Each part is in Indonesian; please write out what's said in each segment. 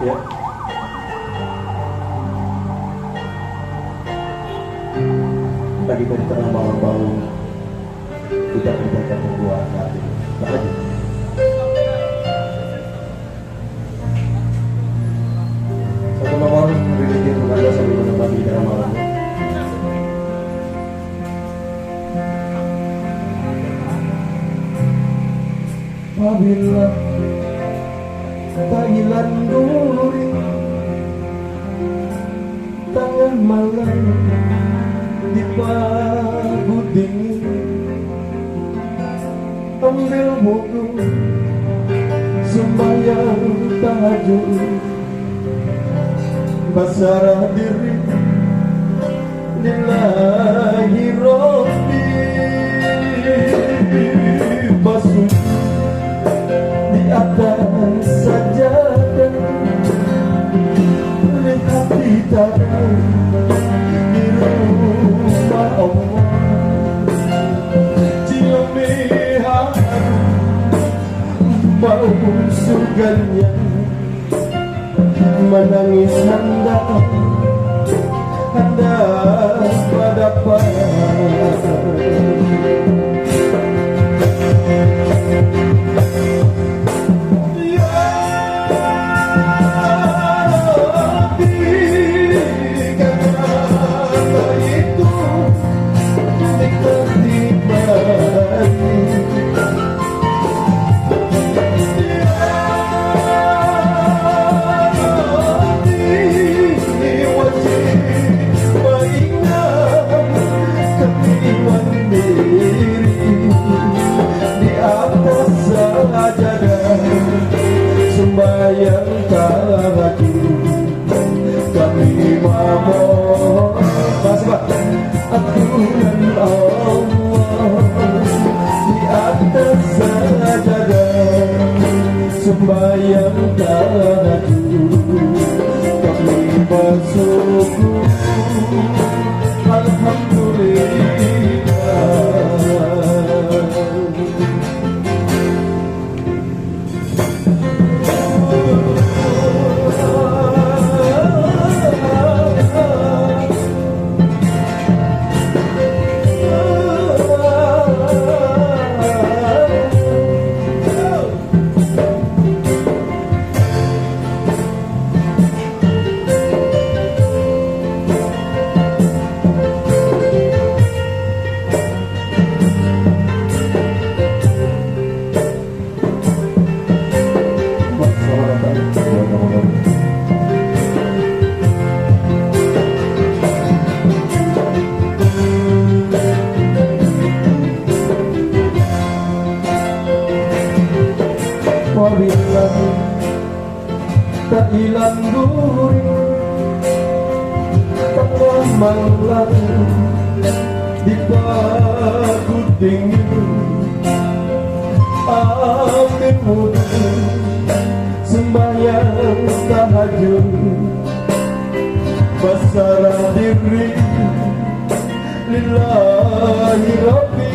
Ya. Tadi dari tengah malam baru kita mendengarkan sebuah hati. Bahagia. Satu nomor Ridin Menganda sambil menemani tengah malam. Apabila tak hilang duri tangan malam di pagi dingin, ambil buku sembahyang tahajud, basarah diri lillahi rabbi, basuh di atas sajadah, lihat kita di rumah Allah, cium harum bau surganya, menangis hendak berdapat. Sembahyang tahajud kami memohon, aturan Allah di atas sajadah. Sembahyang tahajud kami bersyukur, alhamdulillah. Apabila tak hilang duri tengah malam di pagi dingin, ambil wudhu sembahyang tahajud, basarah diri lillahi rabbi.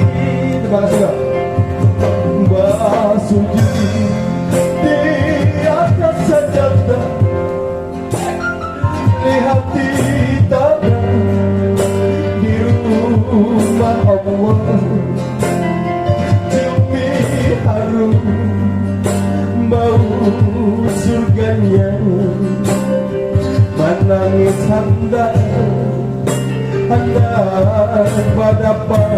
Terima kasih. Basuh diri di atas sajadah, lihat kita di rumah Allah, ciumi harum bau surganya, menangis hendak berdapat.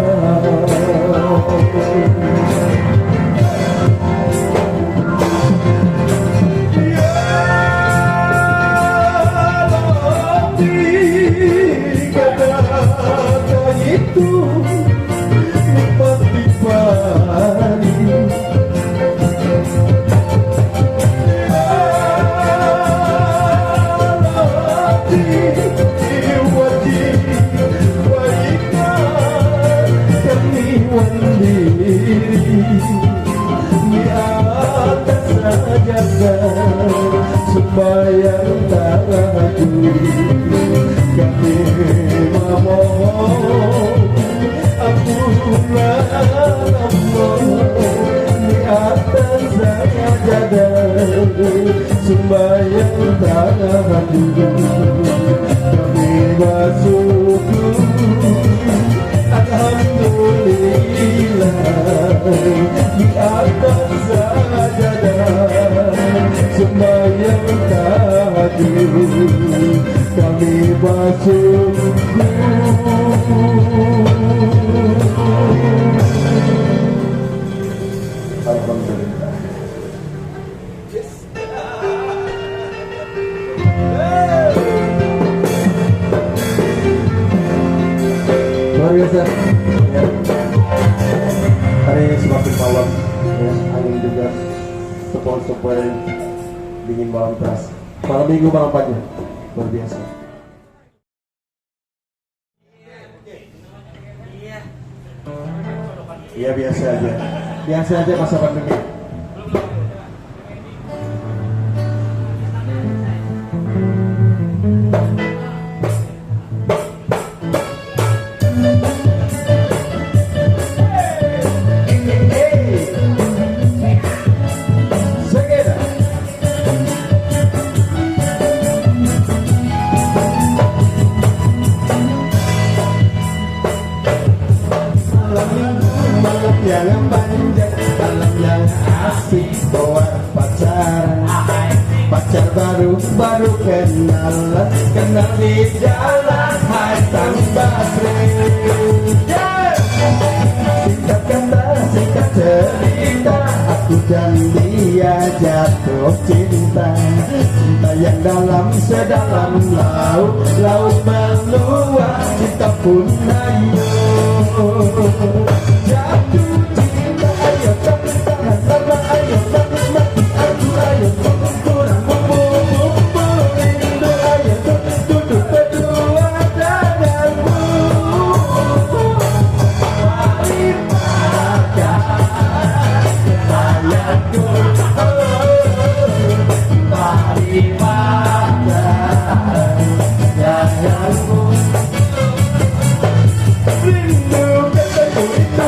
Diri Hari semakin malam, ya, angin juga sepoi-sepoi, dingin malam keras. Malam minggu malam panjang, luar biasa. Iya biasa aja, biasa aja masa pandemi. Yang panjang, malam yang asik buat pacaran. Pacar baru kenalan, kenal di jalan hai tambah sering. Singkat kata, singkat cerita, aku dan dia jatuh cinta. Cinta yang dalam sedalam laut, laut meluap, cinta pun hanyut. Jatuh cinta, ayo tahan lama, ayo mati aku, ayo kurang bumbu rindu, ayo duduk berdua denganmu. Mari pakai sayangku, mari pakai sayangmu. Rindu ketemu itu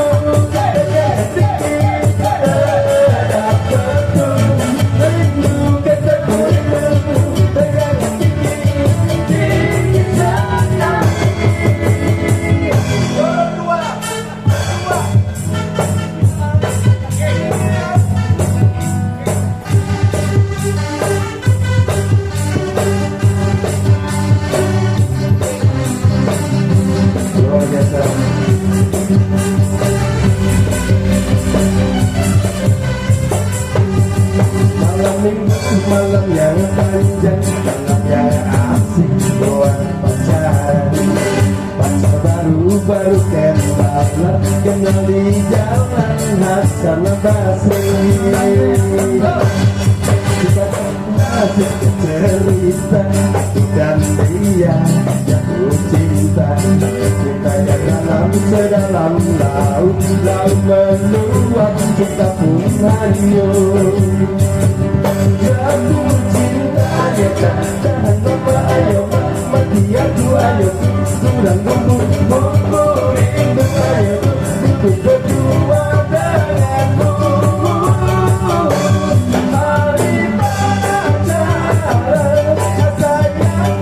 malam yang panjang, malam yang asik buat pacaran. Pacar baru kenalan, kenal di jalan Hasan Basri. Kita asik cerita dan dia jatuh cinta. Cinta yang dalam sedalam laut, laut meluap, cinta pun hanyut. Jatuh cinta, ayo tahan lama, ayo mati aku, ayo kurang bumbu rindu, ayo duduk berdua denganmu. Mari pacaran, sayangku, mari pacaran,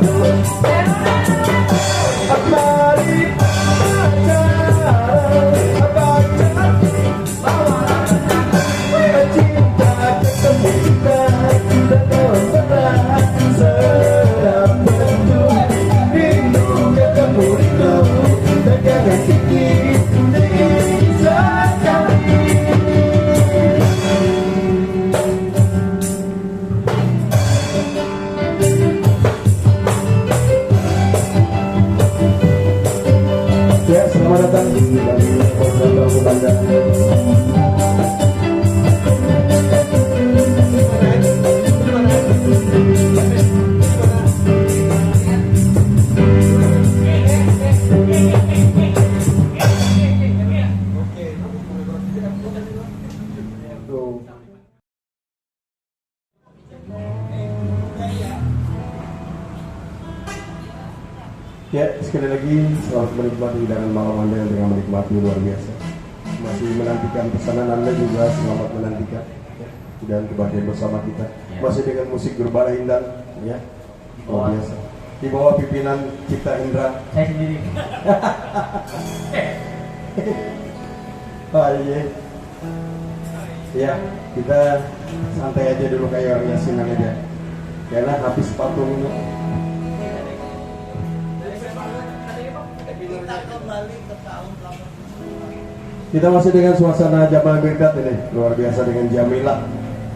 cinta ketemu kita. Ya, selamat datang di program Anda. Ya, sekali lagi selamat menikmati hidangan malam Anda yang dengan menikmati luar biasa. Masih menantikan pesanan Anda juga, selamat menantikan ya, dan kebahagiaan bersama kita. Masih dengan musik Gerbala Indah, ya, luar biasa. Di bawah pimpinan Cipta Indra. Saya sendiri. Oh iya. Ya, kita santai aja dulu kayak orang yasinan aja. Karena habis patung ini. Kita masih dengan suasana Jamal Mirdad ini, luar biasa dengan Jamilah.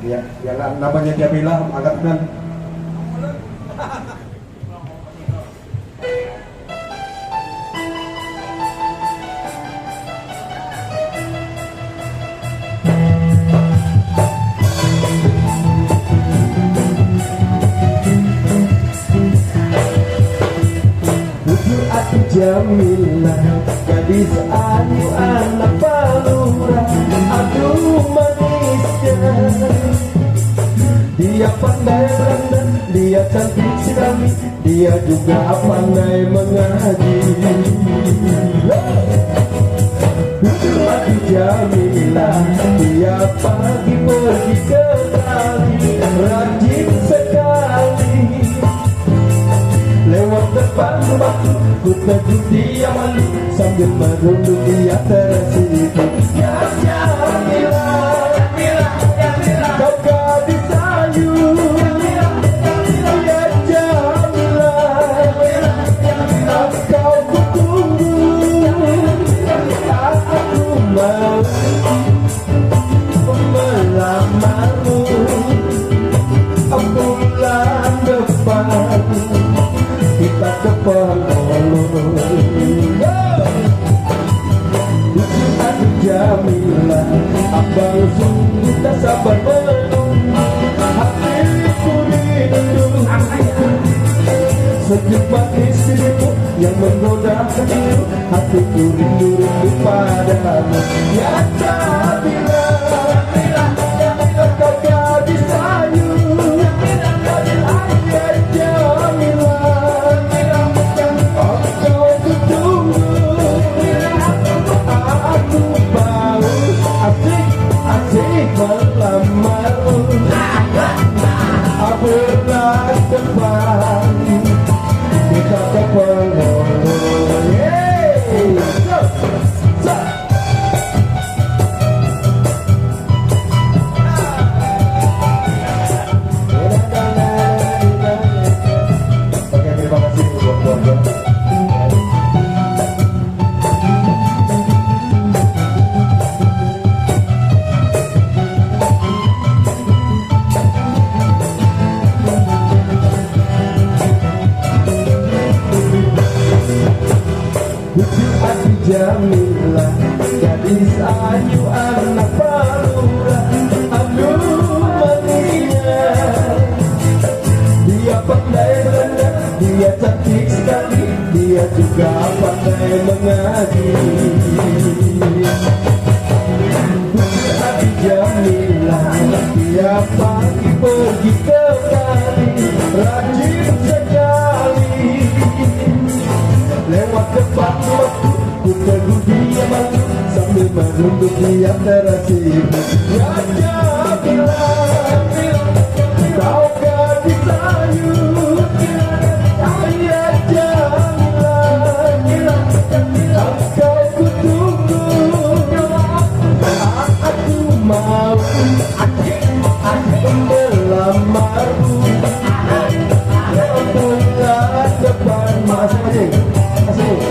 Ya, yang namanya Jamilah angkatkan. Jamilah, gadis ayu anak palura, aduh manisnya. Dia pandai berendam, dia cantik sekali, dia juga pandai mengaji. Lagi Jamilah, dia pagi pergi ke kali, rajin sekali. Lewat depan batu, ku tegur dia malu, sambil merunduk dia tersipu. Ya Jamilah, kau gadis ayu. Ya Jamilah, kau kutunggu. Aku mau melamarmu bulan depan. Kita ke Penghulu. Aduh Jamilah, abang sungguh tak sabar menunggu. Hatiku rindu sejuk manis dirimu yang menggoda hatiku. Hatiku rindu padamu. Ya Jamilah, kau gadis ayu. Ya Jamilah, kau kutunggu. Aku mau asik melamarmu bulan depan. Kita ke Penghulu. Oke, terima kasih buat keluarga. Jamilah, gadis ayu anak palura, aduh manisnya. Dia pandai berendam, dia cantik sekali, dia juga pandai mengaji. Hati Jamilah, dia pagi pergi ke kali, rajin sekali. Lewat depan waktu, ku tegur dia malu, sambil merunduk dia tersipu. Ya Jamilah, kau gadis ayu. Ya Jamilah, kau kutunggu. Aku mau melamarmu bulan depan. Masing-masing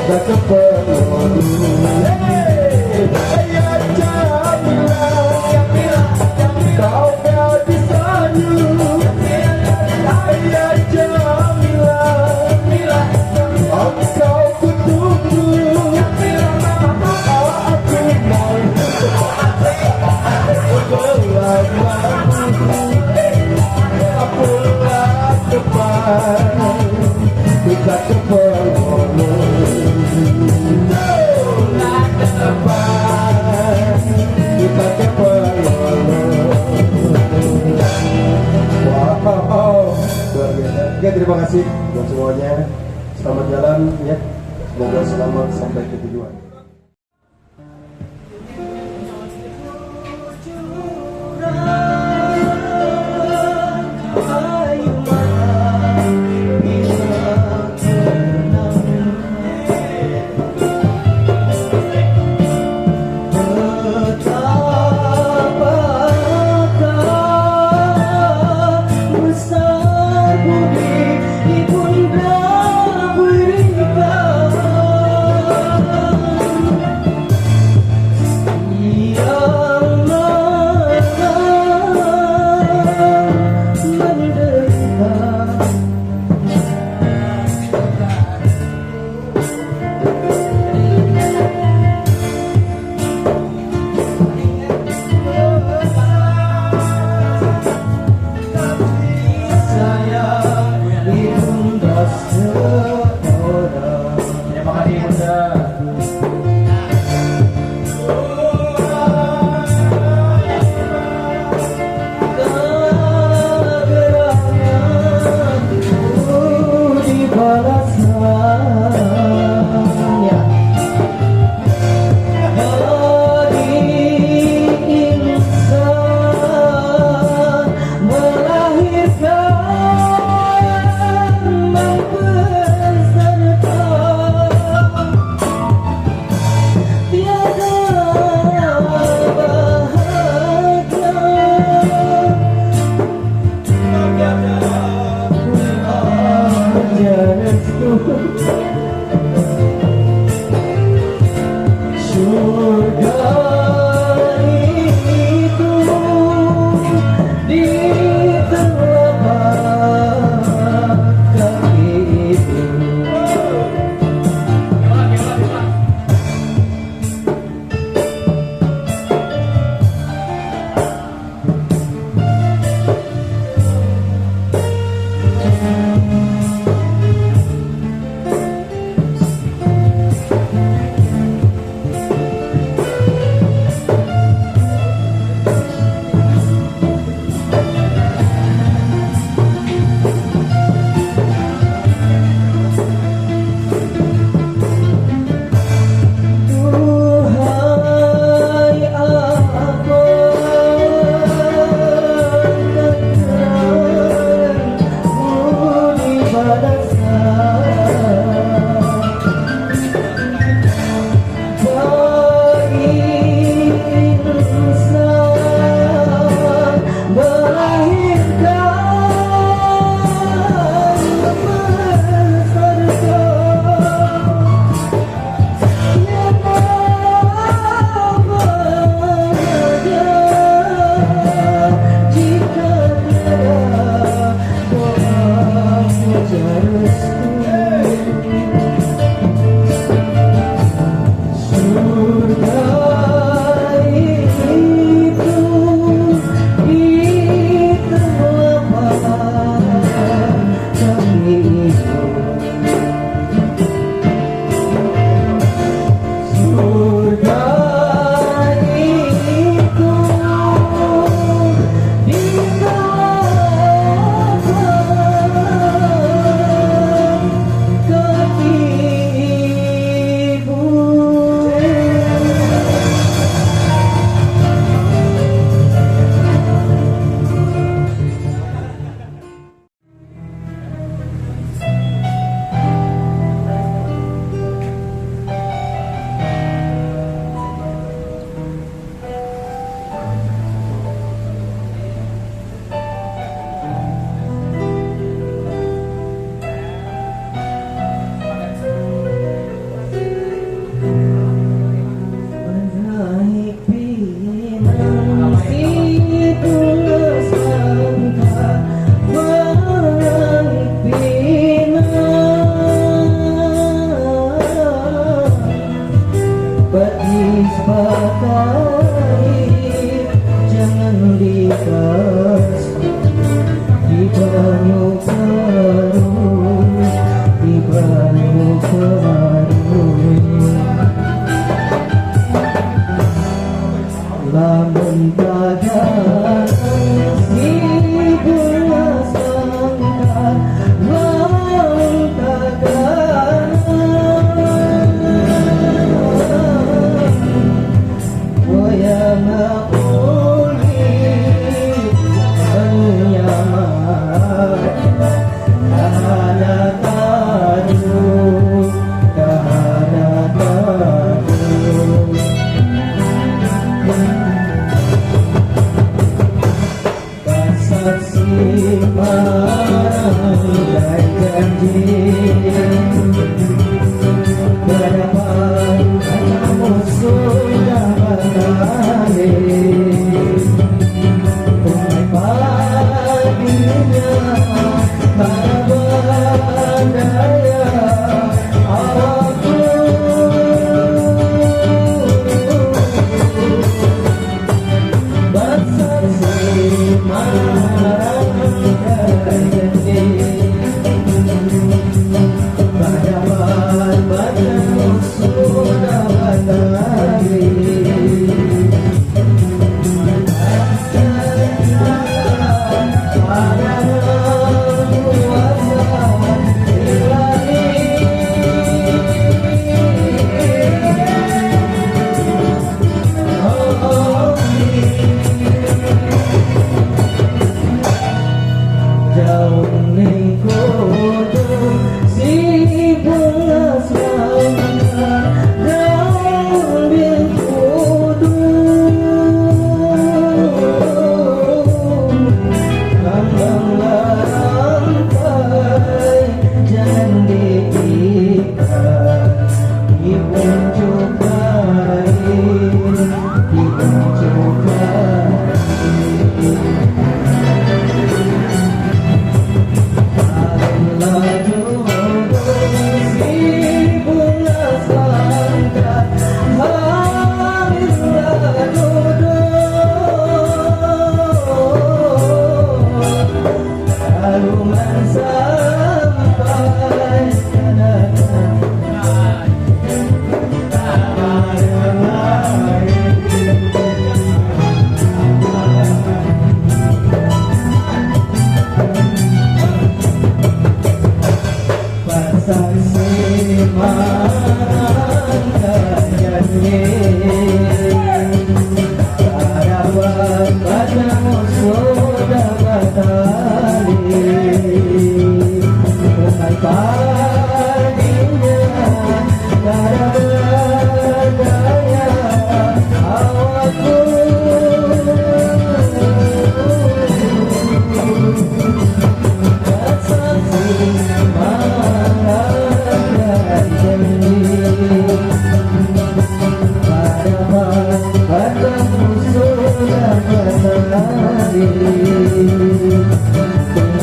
dah ke Penghulu. Ya Jamilah, kau gadis ayu. Ya Jamilah, kau kutunggu. Aku mau melamarmu bulan depan. Kita ke Penghulu. Kita ke Penghulu. Wow, luar biasa. Oke, terima kasih buat semuanya. Selamat jalan ya. Semoga selamat sampai ke tujuan. Ibunda beribadah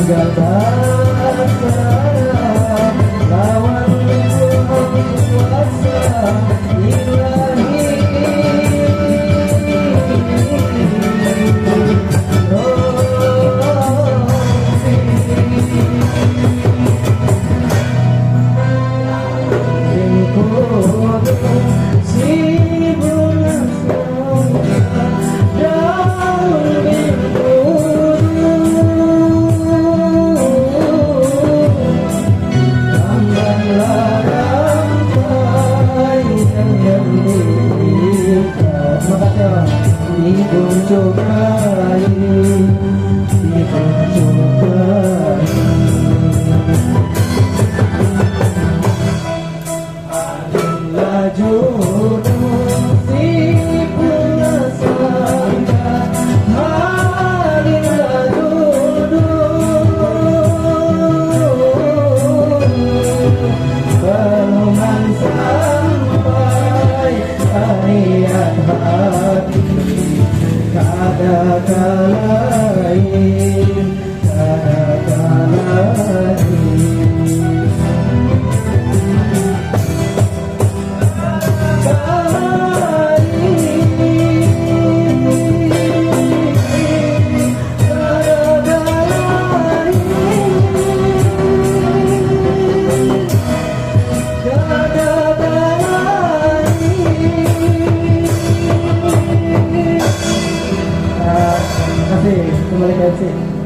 tinggal bahasa lawan kuasa ilahi kembali ke MC.